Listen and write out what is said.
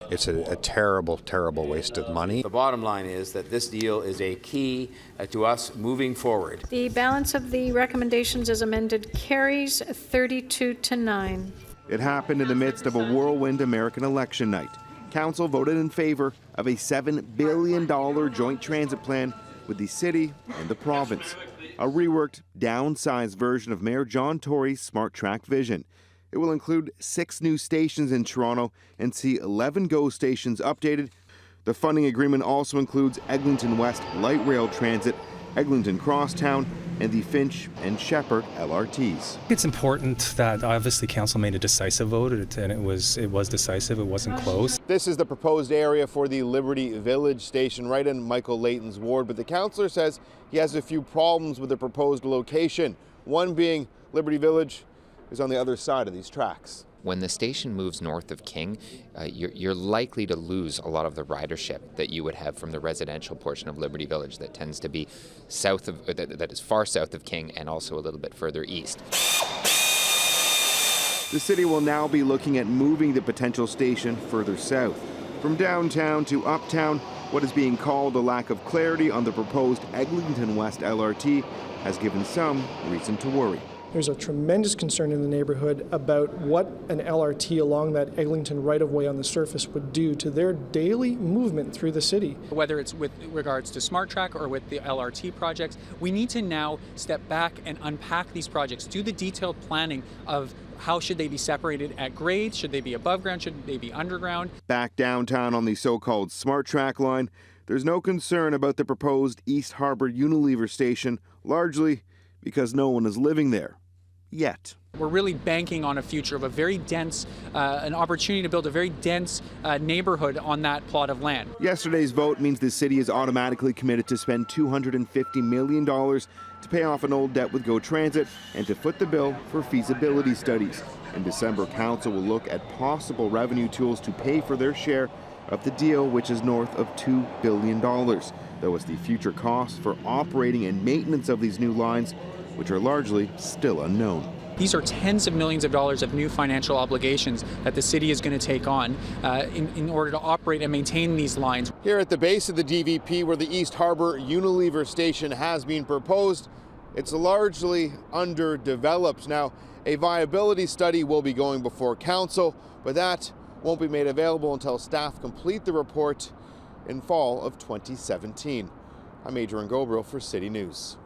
It's a terrible, terrible waste of money. The bottom line is that this deal is a key to us moving forward. The balance of the recommendations as amended carries 32-9. It happened in the midst of a whirlwind American election night. Council voted in favor of a $7 billion joint transit plan with the city and the province. A reworked, downsized version of Mayor John Tory's Smart Track vision. It will include 6 new stations in Toronto and see 11 GO stations updated. The funding agreement also includes Eglinton West Light Rail Transit, Eglinton Crosstown, and the Finch and Shepherd LRTs. It's important that obviously council made a decisive vote, and it was decisive. It wasn't close. This is the proposed area for the Liberty Village station right in Michael Layton's ward, but the councillor says he has a few problems with the proposed location. One being Liberty Village is on the other side of these tracks. When the station moves north of King, you're likely to lose a lot of the ridership that you would have from the residential portion of Liberty Village that tends to be south of, that is far south of King and also a little bit further east. The city will now be looking at moving the potential station further south. From downtown to uptown, what is being called a lack of clarity on the proposed Eglinton West LRT has given some reason to worry. There's a tremendous concern in the neighborhood about what an LRT along that Eglinton right-of-way on the surface would do to their daily movement through the city. Whether it's with regards to Smart Track or with the LRT projects, we need to now step back and unpack these projects, do the detailed planning of how should they be separated at grade, should they be above ground, should they be underground. Back downtown on the so-called Smart Track line, there's no concern about the proposed East Harbour Unilever station, largely because no one is living there. Yet. We're really banking on a future of a very dense, an opportunity to build a very dense neighborhood on that plot of land. Yesterday's vote means the city is automatically committed to spend $250 million to pay off an old debt with GO Transit and to foot the bill for feasibility studies. In December, council will look at possible revenue tools to pay for their share of the deal, which is north of $2 billion. Though it's the future costs for operating and maintenance of these new lines, which are largely still unknown. These are tens of millions of dollars of new financial obligations that the city is going to take on in order to operate and maintain these lines. Here at the base of the DVP, where the East Harbour Unilever station has been proposed, it's largely underdeveloped. Now, a viability study will be going before council, but that won't be made available until staff complete the report in fall of 2017. I'm Adrian Ghobrial for City News.